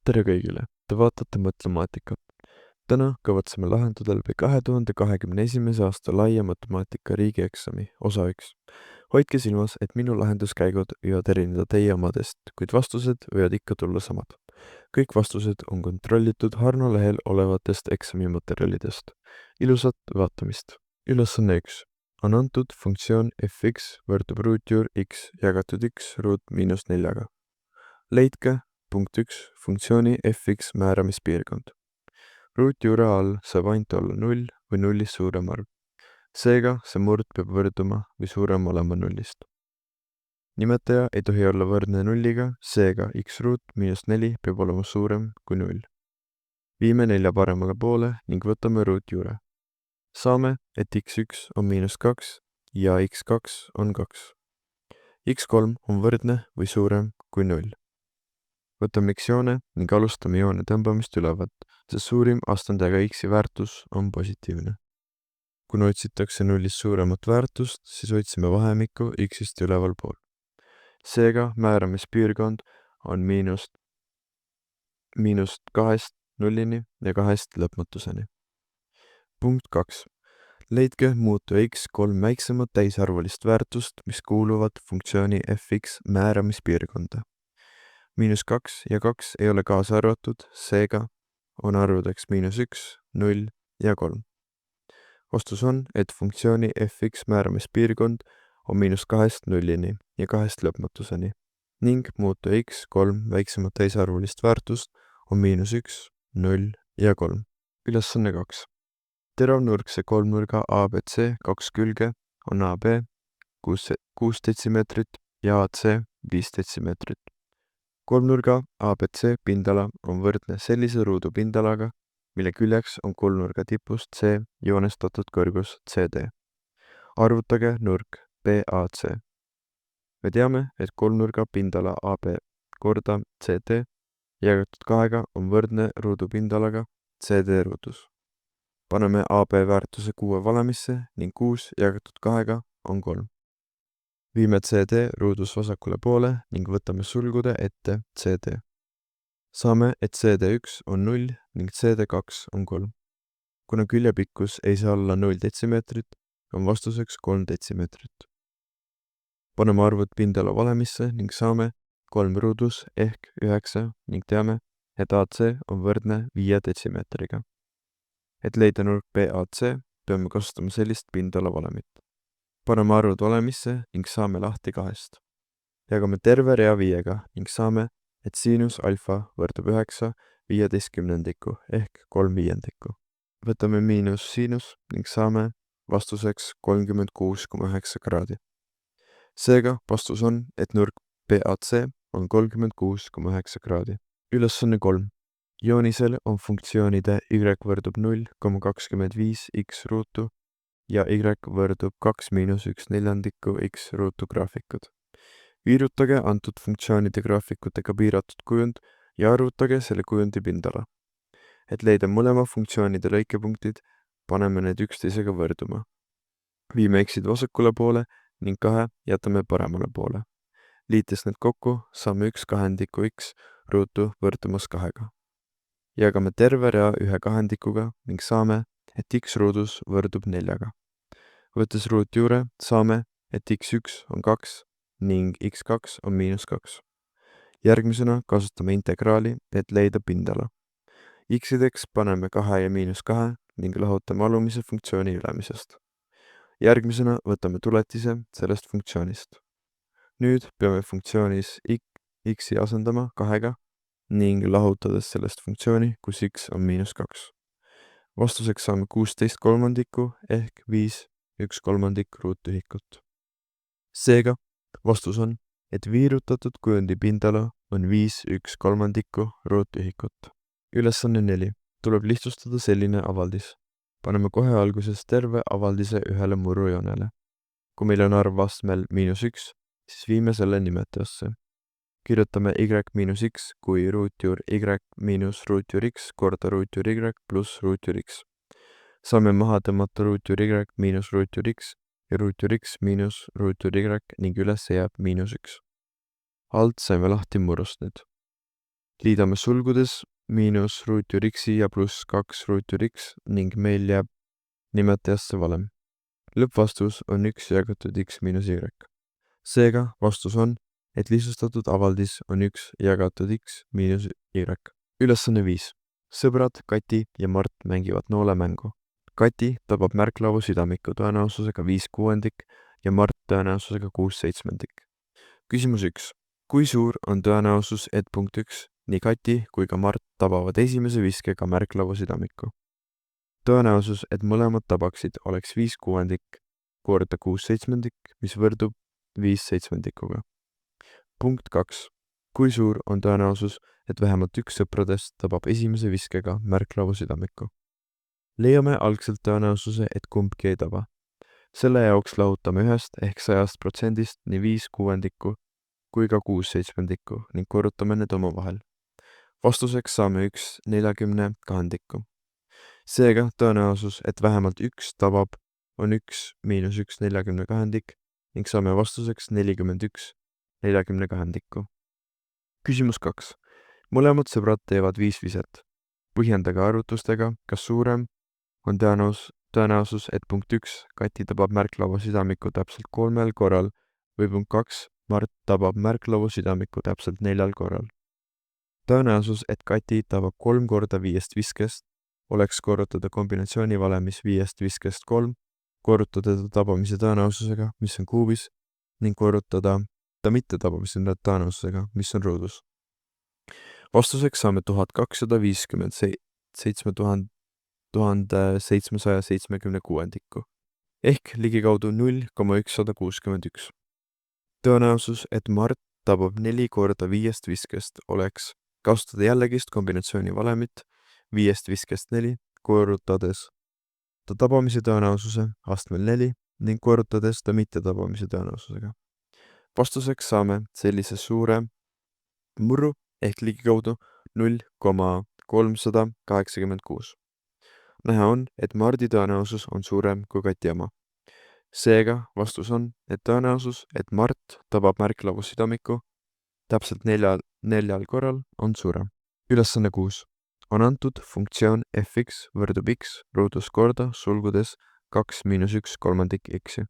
Tere kõigile, te vaatate Mõtlemaatikat. Täna kavatseme lahendada läbi 2021. aasta laia matemaatika riigieksami osa 1. Hoidke silmas, et minu lahenduskäigud võivad erineda teie omadest, kuid vastused võivad ikka tulla samad. Kõik vastused on kontrollitud Harno lehel olevatest eksamimaterjalidest. Ilusat vaatamist. Ülesanne 1. On antud funktsioon fx võrdub ruutjuur x jagatud x ruut miinus 4-ga. Leidke punkt 1. Funktsiooni fx määramispiirkond. Ruutjuure all saab ainult olla 0 või 0-ist suurem arv. Seega see murd peab võrduma või suurem olema 0-ist. Nimetaja ei tohi olla võrdne 0-ga, seega x ruut miinus 4 peab olema suurem kui 0. Viime 4 paremale poole ning võtame ruutjuure. Saame, et x1 on miinus 2 ja x2 on 2. x3 on võrdne või suurem kui 0. Võtame x-joone ning alustame joone tõmbamist ülevalt, sest suurim astandega x-i väärtus on positiivne. Kuna otsitakse 0-ist suuremat väärtust, siis otsime vahemikku x-ist üleval pool. Seega määramispiirkond on miinust 2-st 0-ni ja 2-st lõpmatuseni. Punkt 2. Leidke muutuja x 3 väiksemat täisarvulist väärtust, mis kuuluvad funktsiooni fx määramispiirkonda. Miinus 2 ja 2 ei ole kaasa arvatud, seega on arvudeks miinus 1, 0 ja 3. Vastus on, et funktsiooni fx määramispiirkond on miinus 2-st 0-ni ja 2-st lõpmatuseni ning muutuja x 3 väiksemat täisarvulist väärtust on miinus 1, 0 ja 3. Ülesanne 2. Teravnurkse kolmnurga ABC 2 külge on AB 6 detsimeetrit ja AC 5 detsimeetrit. Kolmnurga ABC pindala on võrdne sellise ruudu pindalaga, mille küljeks on kolmnurga tipust C joonestatud kõrgus CD. Arvutage nurk BAC. Me teame, et kolmnurga pindala AB korda CD jagatud 2-ga on võrdne ruudu pindalaga CD ruudus. Paneme AB väärtuse 6 valemisse ning 6 jagatud 2-ga on 3. Viime CD ruudus vasakule poole ning võtame sulgude ette CD. Saame, et CD1 on 0 ning CD2 on 3. Kuna külje pikkus ei saa olla 0 detsimeetrit, on vastuseks 3 detsimeetrit. Paneme arvud pindala valemisse ning saame 3 ruudus ehk 9 ning teame, et AC on võrdne 5 detsimeetriga. Et leida nurk BAC, peame kasutama sellist pindala valemit. Paneme arvud valemisse ning saame lahti 2-st. Jagame terve rea 5-ga ning saame, et siinus alfa võrdub 9 15 ehk 3/5. Võtame miinus siinus ning saame vastuseks 36,9 kraadi. Seega vastus on, et nurk BAC on 36,9 kraadi. Ülesanne 3. Joonisel on funktsioonide y võrdub 0,25 x ruutu ja y võrdub 2 miinus 1/4 x ruutu graafikud. Viirutage antud funktsioonide graafikutega piiratud kujund ja arvutage selle kujundi pindala. Et leida mõlema funktsioonide lõikepunktid, paneme need üksteisega võrduma. Viime x-id vasakule poole ning 2 jätame paremale poole. Liites need kokku, saame 1/2 x ruutu võrdumas 2-ga. Jagame terve rea 1/2 ning saame, et x ruudus võrdub 4-ga. Võttes ruutjuure, saame, et x1 on 2 ning x2 on miinus 2. Järgmisena kasutame integraali, et leida pindala. X-ideks paneme 2 ja miinus 2 ning lahutame alumise funktsiooni ülemisest. Järgmisena võtame tuletise sellest funktsioonist. Nüüd peame funktsioonis x-i asendama 2-ga ning lahutades sellest funktsiooni, kus x on miinus 2. Vastuseks saame 16/3 ehk 5 1/3 ruutühikut. Seega vastus on, et viirutatud kujundi pindala on 5 1/3 ruutühikut. Ülesanne 4. Tuleb lihtsustada selline avaldis. Paneme kohe alguses terve avaldise ühele murrujoonele. Kui meil on arv astmel -1, siis viime selle nimetajasse. Kirjutame y miinus x kui ruutjuur y miinus ruutjuur x korda ruutjuur y pluss ruutjuur x. Saame maha tõmmata ruutjuur y miinus ruutjuur x ja ruutjuur x miinus ruutjuur y ning üles jääb -1. Alt saime lahti murrust nüüd. Liidame sulgudes miinus ruutjuur x-i ja pluss 2 ruutjuur x ning meil jääb nimetajasse valem. Lõppvastus on 1 jagatud x miinus y. Seega vastus on, et lihtsustatud avaldis on 1 jagatud x miinus y. Ülesanne 5. Sõbrad Kati ja Mart mängivad noolemängu. Kati tabab märklavu südamiku tõenäosusega 5/6 ja Mart tõenäosusega 6/7. Küsimus 1. Kui suur on tõenäosus, et punkt 1, nii Kati kui ka Mart tabavad esimese viskega märklavu südamikku? Tõenäosus, et mõlemad tabaksid, oleks 5/6 korda 6/7, mis võrdub 5/7. Punkt 2. Kui suur on tõenäosus, et vähemalt üks sõpradest tabab esimese viskega märklavu südamikku? Leiame algselt tõenäosuse, et kumbki ei taba. Selle jaoks lahutame 1 ehk 100% nii 5/6 kui ka 6/7 ning korrutame need omavahel. Vastuseks saame 1/40. Seega tõenäosus, et vähemalt üks tabab, on 1 miinus 1/40 ning saame vastuseks 41/40. Küsimus 2. Mõlemad sõbrad teevad 5 viset. Põhjendage arvutustega, kas suurem on tõenäosus, et punkt 1, Kati tabab märklavu südamiku täpselt 3 korral või punkt 2, Mart tabab märklavu südamiku täpselt 4 korral. Tõenäosus, et Kati tabab 3 korda 5 viskest, oleks korrutada kombinatsiooni valemis 5 viskest 3, korrutada ta tabamise tõenäosusega, mis on kuubis, ning korrutada ta mitte tabamise tõenäosusega, mis on ruudus. Vastuseks saame 1250 1776 ehk ligikaudu 0,161. Tõenäosus, et Mart tabab 4 korda 5 viskest, oleks kasutada jällegist kombinatsiooni valemit 5 viskest 4, korrutades ta tabamise tõenäosuse astmel 4 ning korrutades ta mitte tabamise tõenäosusega. Vastuseks saame sellise suure murru ehk ligikaudu 0,386. Näha on, et Mardi tõenäosus on suurem kui Kati oma. Seega vastus on, et tõenäosus, et Mart tabab märklavu südamiku täpselt 4 korral, on suurem. Ülesanne 6. On antud funktsioon fx võrdub x ruudus korda sulgudes 2 miinus 1/3 x-i.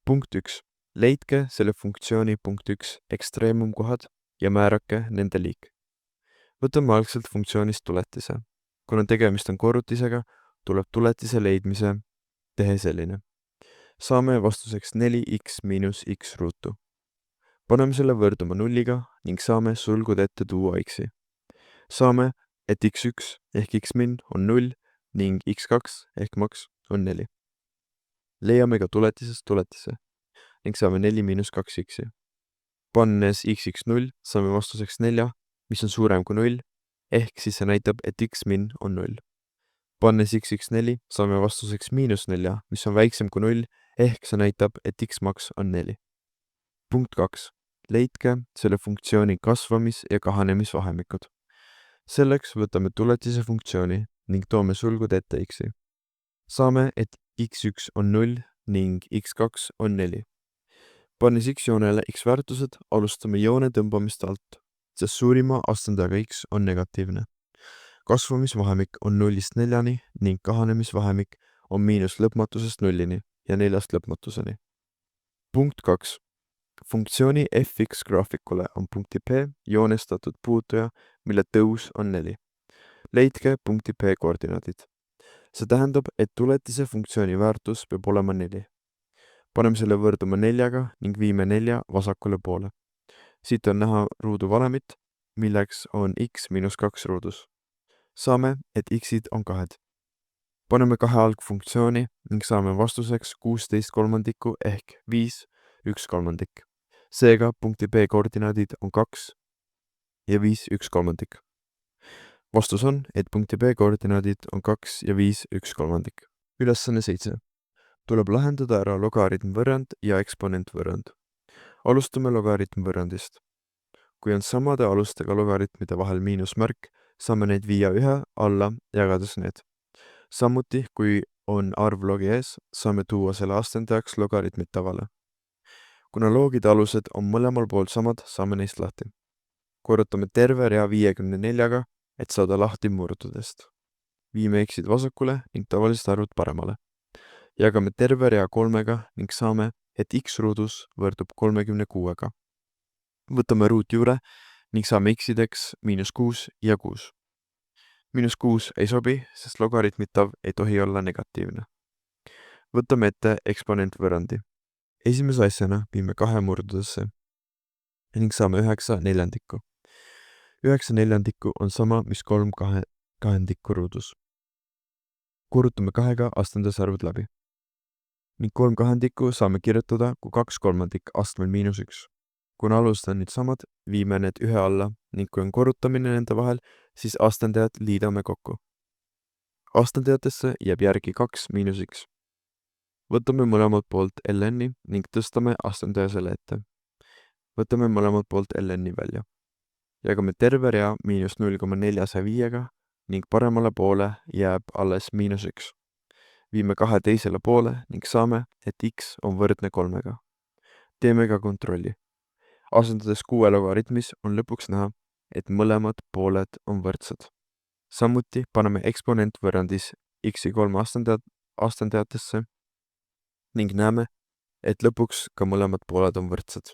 Punkt 1. Leidke selle funktsiooni punkt 1 ekstreemumkohad ja määrake nende liik. Võtame algselt funktsioonist tuletise. Kuna tegemist on korrutisega, tuleb tuletise leidmise tehe selline. Saame vastuseks 4x miinus x ruutu. Paneme selle võrduma 0 ning saame sulgud ette tuua x-i. Saame, et x1 ehk x-min on 0 ning x2 ehk maks on 4. Leiame ka tuletisest tuletise ning saame 4 miinus 2x-i. Pannes x 0, saame vastuseks 4, mis on suurem kui 0, ehk siis see näitab, et x-min on 0. Pannes x 4, saame vastuseks miinus 4, mis on väiksem kui 0, ehk see näitab, et x-maks on 4. Punkt 2. Leidke selle funktsiooni kasvamis- ja kahanemisvahemikud. Selleks võtame tuletise funktsiooni ning toome sulgud ette x-i. Saame, et x1 on 0 ning x2 on 4. Pannes x-joonele x-väärtused, alustame joone tõmbamist alt, sest suurima astendajaga x on negatiivne. Kasvamisvahemik on 0-st 4-ni ning kahanemisvahemik on miinus lõpmatusest 0-ni ja 4-st lõpmatuseni. Punkt 2. Funktsiooni fx graafikule on punkti P joonestatud puutuja, mille tõus on 4. Leidke punkti P koordinaadid. See tähendab, et tuletise funktsiooni väärtus peab olema 4. Paneme selle võrduma 4-ga ning viime 4 vasakule poole. Siit on näha ruudu valemit, milleks on x miinus 2 ruudus. Saame, et x-id on 2. Paneme 2 algfunktsiooni ning saame vastuseks 16/3 ehk 5 1/3. Seega punkti B koordinaadid on 2 ja 5 1/3. Vastus on, et punkti B koordinaadid on 2 ja 5 1/3. Ülesanne 7. Tuleb lahendada ära logaritmvõrrand ja eksponentvõrrand. Alustame logaritmvõrrandist. Kui on samade alustega logaritmide vahel miinusmärk, saame neid viia ühe alla, jagades need. Samuti, kui on arv logi ees, saame tuua selle astendajaks logaritmid tavale. Kuna loogide alused on mõlemal pool samad, saame neist lahti. Korrutame terve rea 54-ga, et saada lahti murdudest. Viime eksid vasakule ning tavalised arvud paremale. Jagame terve rea 3-ga ning saame, et X ruudus võrdub 36-ga. Võtame ruutjuure ning saame X-ideks -6 ja 6. -6 ei sobi, sest logaritmitav ei tohi olla negatiivne. Võtame ette eksponentvõrrandi. Esimese asjana viime 2 murdudesse ning saame 9 neljandikku. 9 neljandikku on sama, mis 3 kahendikku ruudus. Korrutame 2-ga astendusarvud läbi. Ning 3 kahendikku saame kirjutada kui 2/3 astmel -1. Kuna alused on nüüd samad, viime need ühe alla ning kui on korrutamine nende vahel, siis astendajad liidame kokku. Astendajatesse jääb järgi 2 - X. Võtame mõlemalt poolt ln-i ning tõstame astendaja selle ette. Võtame mõlemalt poolt ln-i välja. Jagame terve rea -0,405-ga ning paremale poole jääb alles -1. Viime 2 teisele poole ning saame, et X on võrdne 3-ga. Teeme ka kontrolli. Asendades 6 logaritmis on lõpuks näha, et mõlemad pooled on võrdsed. Samuti paneme eksponentvõrrandis X-i 3 astendajatesse ning näeme, et lõpuks ka mõlemad pooled on võrdsed.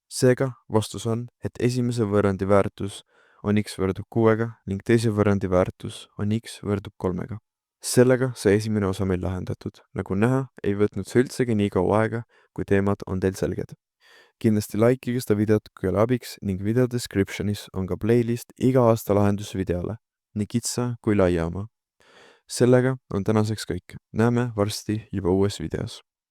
Seega vastus on, et esimese võrrandi väärtus on X võrdub 6-ga ning teise võrrandi väärtus on X võrdub 3-ga. Sellega sai esimene osa meil lahendatud. Nagu näha, ei võtnud see üldsegi nii kaua aega, kui teemad on teil selged. Kindlasti likeige seda videot, kui ole abiks ning video descriptionis on ka playlist iga aasta lahendusvideole, nii kitsa kui laia oma. Sellega on tänaseks kõik. Näeme varsti juba uues videos.